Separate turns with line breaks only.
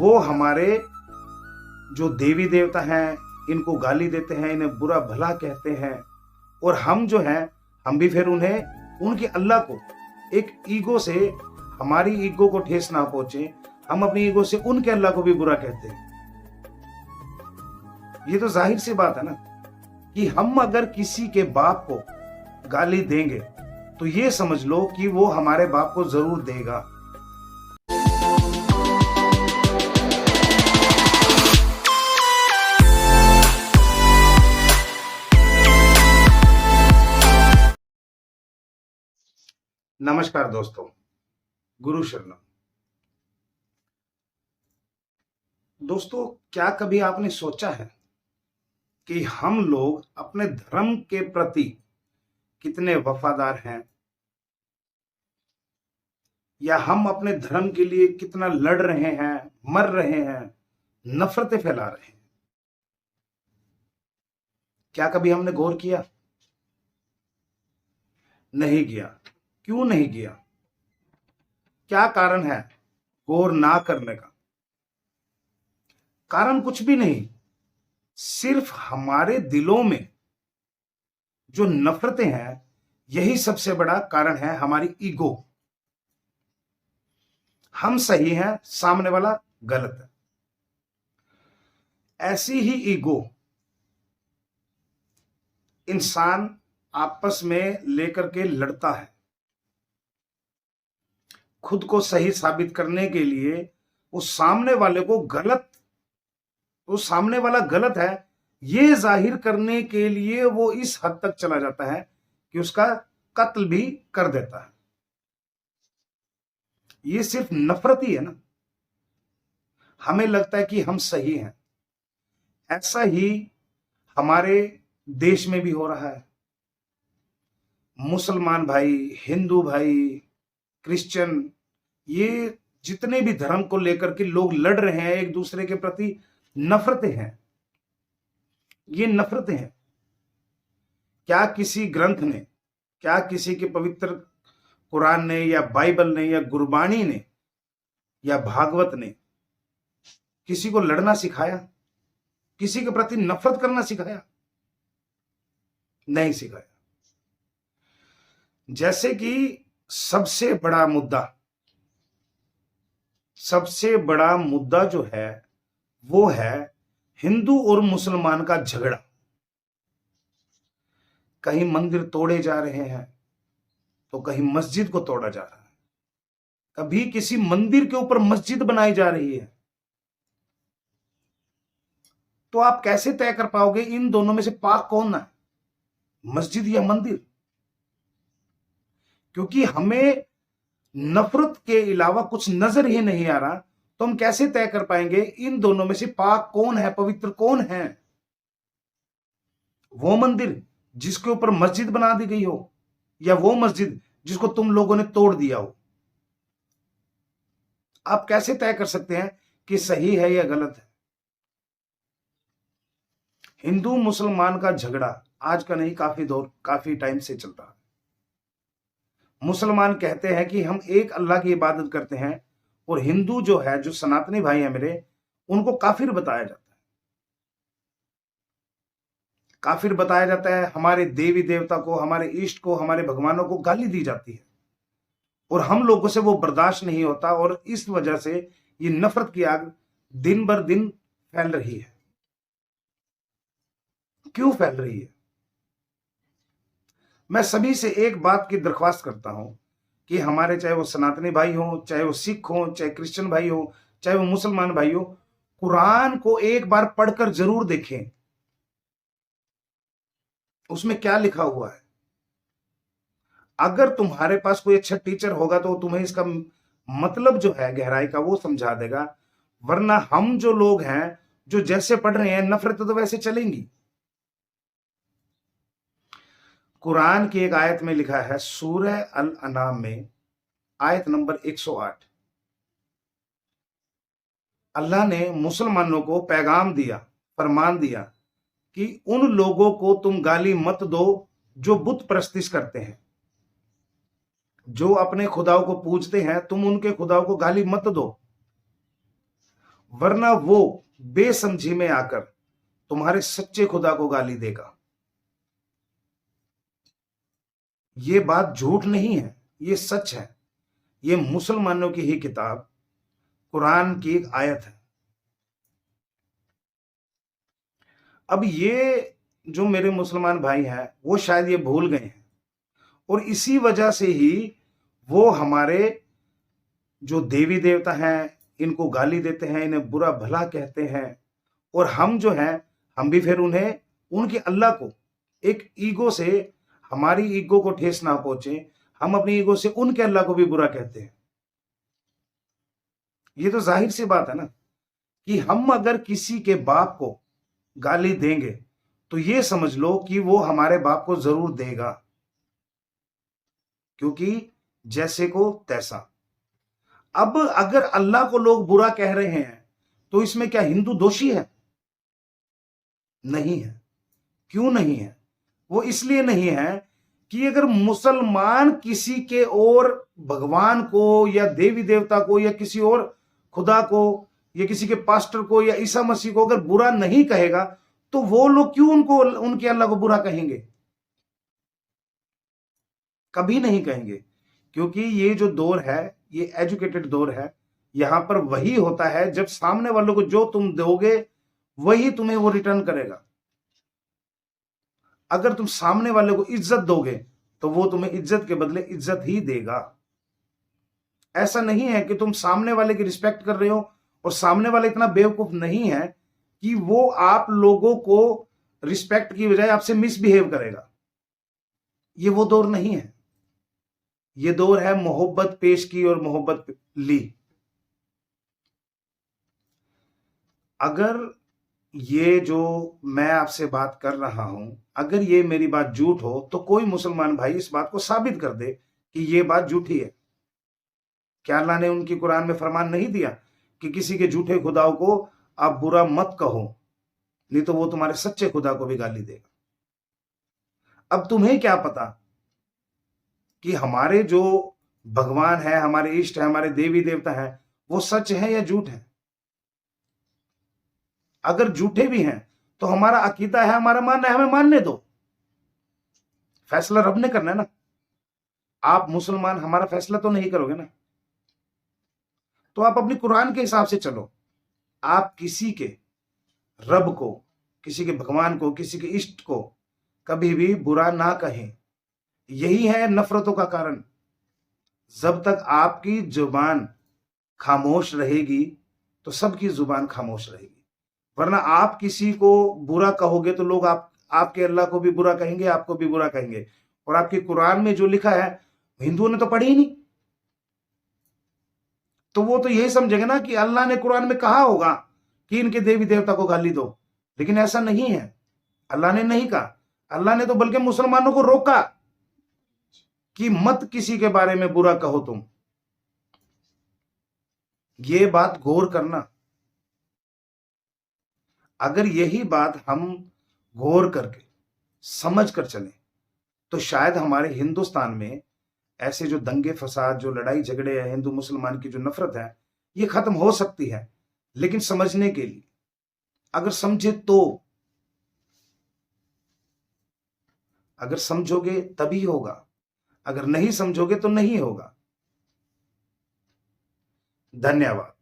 वो हमारे जो देवी देवता हैं इनको गाली देते हैं, इन्हें बुरा भला कहते हैं, और हम जो हैं हम भी फिर उन्हें उनके अल्लाह को एक ईगो से, हमारी ईगो को ठेस ना पहुंचे, हम अपनी ईगो से उनके अल्लाह को भी बुरा कहते हैं। ये तो जाहिर सी बात है ना कि हम अगर किसी के बाप को गाली देंगे तो ये समझ लो कि वो हमारे बाप को जरूर देगा। नमस्कार दोस्तों, गुरु शरणम। दोस्तों, क्या कभी आपने सोचा है कि हम लोग अपने धर्म के प्रति कितने वफादार हैं, या हम अपने धर्म के लिए कितना लड़ रहे हैं, मर रहे हैं, नफरतें फैला रहे हैं? क्या कभी हमने गौर किया? नहीं किया। क्यों नहीं किया? क्या कारण है गौर ना करने का? कारण कुछ भी नहीं, सिर्फ हमारे दिलों में जो नफरतें हैं, यही सबसे बड़ा कारण है। हमारी ईगो। हम सही हैं, सामने वाला गलत है। ऐसी ही ईगो इंसान आपस में लेकर के लड़ता है, खुद को सही साबित करने के लिए। उस सामने वाले को गलत, उस सामने वाला गलत है ये जाहिर करने के लिए वो इस हद तक चला जाता है कि उसका कत्ल भी कर देता है। ये सिर्फ नफरत ही है ना। हमें लगता है कि हम सही हैं। ऐसा ही हमारे देश में भी हो रहा है। मुसलमान भाई, हिंदू भाई, क्रिश्चियन, ये जितने भी धर्म को लेकर के लोग लड़ रहे हैं, एक दूसरे के प्रति नफरतें हैं। ये नफरतें हैं। क्या किसी ग्रंथ ने, क्या किसी के पवित्र कुरान ने या बाइबल ने या गुरबानी ने या भागवत ने किसी को लड़ना सिखाया? किसी के प्रति नफरत करना सिखाया? नहीं सिखाया। जैसे कि सबसे बड़ा मुद्दा जो है वो है हिंदू और मुसलमान का झगड़ा। कहीं मंदिर तोड़े जा रहे हैं तो कहीं मस्जिद को तोड़ा जा रहा है, कभी किसी मंदिर के ऊपर मस्जिद बनाई जा रही है। तो आप कैसे तय कर पाओगे इन दोनों में से पाक कौन है, मस्जिद या मंदिर? क्योंकि हमें नफरत के अलावा कुछ नजर ही नहीं आ रहा, तो हम कैसे तय कर पाएंगे इन दोनों में से पाक कौन है, पवित्र कौन है? वो मंदिर जिसके ऊपर मस्जिद बना दी गई हो, या वो मस्जिद जिसको तुम लोगों ने तोड़ दिया हो? आप कैसे तय कर सकते हैं कि सही है या गलत है? हिंदू मुसलमान का झगड़ा आज का नहीं, काफी टाइम से चल रहा है। मुसलमान कहते हैं कि हम एक अल्लाह की इबादत करते हैं, और हिंदू जो है, जो सनातनी भाई हैं मेरे, उनको काफिर बताया जाता है। काफिर बताया जाता है। हमारे देवी देवता को, हमारे इष्ट को, हमारे भगवानों को गाली दी जाती है, और हम लोगों से वो बर्दाश्त नहीं होता, और इस वजह से ये नफरत की आग दिन बर दिन फैल रही है। क्यों फैल रही है? मैं सभी से एक बात की दरख्वास्त करता हूं कि हमारे, चाहे वो सनातनी भाई हो, चाहे वो सिख हो, चाहे क्रिश्चियन भाई हो, चाहे वो मुसलमान भाई हो, कुरान को एक बार पढ़कर जरूर देखें। उसमें क्या लिखा हुआ है? अगर तुम्हारे पास कोई अच्छा टीचर होगा तो तुम्हें इसका मतलब जो है गहराई का वो समझा देगा, वरना हम जो लोग हैं, जो जैसे पढ़ रहे हैं, नफरत तो वैसे चलेंगी। कुरान की एक आयत में लिखा है, सूरह अल अनाम में आयत नंबर 108, अल्लाह ने मुसलमानों को पैगाम दिया, फरमान दिया कि उन लोगों को तुम गाली मत दो जो बुत परस्तिश करते हैं, जो अपने खुदाओं को पूजते हैं, तुम उनके खुदाओं को गाली मत दो। वरना वो बेसमझी में आकर तुम्हारे सच्चे खुदा को गाली देगा। ये बात झूठ नहीं है, ये सच है। ये मुसलमानों की ही किताब कुरान की एक आयत है। अब ये जो मेरे मुसलमान भाई हैं वो शायद ये भूल गए हैं, और इसी वजह से ही वो हमारे जो देवी देवता हैं इनको गाली देते हैं, इन्हें बुरा भला कहते हैं। और हम जो हैं, हम भी फिर उन्हें, उनके अल्लाह को एक ईगो से, हमारी ईगो को ठेस ना पहुंचे, हम अपनी ईगो से उनके अल्लाह को भी बुरा कहते हैं। ये तो जाहिर सी बात है ना कि हम अगर किसी के बाप को गाली देंगे तो ये समझ लो कि वो हमारे बाप को जरूर देगा, क्योंकि जैसे को तैसा। अब अगर अल्लाह को लोग बुरा कह रहे हैं तो इसमें क्या हिंदू दोषी है? नहीं है। क्यों नहीं है? वो इसलिए नहीं है कि अगर मुसलमान किसी के और भगवान को या देवी देवता को या किसी और खुदा को या किसी के पास्टर को या ईसा मसीह को अगर बुरा नहीं कहेगा तो वो लोग क्यों उनको, उनके अल्लाह को बुरा कहेंगे? कभी नहीं कहेंगे। क्योंकि ये जो दौर है ये एजुकेटेड दौर है। यहां पर वही होता है जब सामने वालों को जो तुम दोगे वही तुम्हें वो रिटर्न करेगा। अगर तुम सामने वाले को इज्जत दोगे तो वो तुम्हें इज्जत के बदले इज्जत ही देगा। ऐसा नहीं है कि तुम सामने वाले की रिस्पेक्ट कर रहे हो और सामने वाला इतना बेवकूफ नहीं है कि वो आप लोगों को रिस्पेक्ट की बजाय आपसे मिसबिहेव करेगा। ये वो दौर नहीं है। ये दौर है मोहब्बत पेश की और मोहब्बत ली। अगर ये जो मैं आपसे बात कर रहा हूं, अगर ये मेरी बात झूठ हो तो कोई मुसलमान भाई इस बात को साबित कर दे कि ये बात झूठी है। क्या अल्लाह ने उनकी कुरान में फरमान नहीं दिया कि किसी के झूठे खुदाओं को आप बुरा मत कहो, नहीं तो वो तुम्हारे सच्चे खुदा को भी गाली देगा। अब तुम्हें क्या पता कि हमारे जो भगवान है, हमारे इष्ट है, हमारे देवी देवता है, वो सच है या झूठ है? अगर झूठे भी हैं तो हमारा अकीदा है, हमारा मानना है, हमें मानने दो। फैसला रब ने करना है ना। आप मुसलमान हमारा फैसला तो नहीं करोगे ना। तो आप अपनी कुरान के हिसाब से चलो। आप किसी के रब को, किसी के भगवान को, किसी के इष्ट को कभी भी बुरा ना कहें। यही है नफरतों का कारण। जब तक आपकी जुबान खामोश रहेगी तो सबकी जुबान खामोश रहेगी। वरना आप किसी को बुरा कहोगे तो लोग आपके अल्लाह को भी बुरा कहेंगे, आपको भी बुरा कहेंगे। और आपकी कुरान में जो लिखा है हिंदुओं ने तो पढ़ी ही नहीं, तो वो तो यही समझेंगे ना कि अल्लाह ने कुरान में कहा होगा कि इनके देवी देवता को गाली दो, लेकिन ऐसा नहीं है। अल्लाह ने नहीं कहा। अल्लाह ने तो बल्कि मुसलमानों को रोका कि मत किसी के बारे में बुरा कहो तुम। ये बात गौर करना। अगर यही बात हम गौर करके समझ कर चलें तो शायद हमारे हिंदुस्तान में ऐसे जो दंगे फसाद, जो लड़ाई झगड़े है, हिंदू मुसलमान की जो नफरत है, ये खत्म हो सकती है। लेकिन समझने के लिए, अगर समझे तो, अगर समझोगे तभी होगा, अगर नहीं समझोगे तो नहीं होगा। धन्यवाद।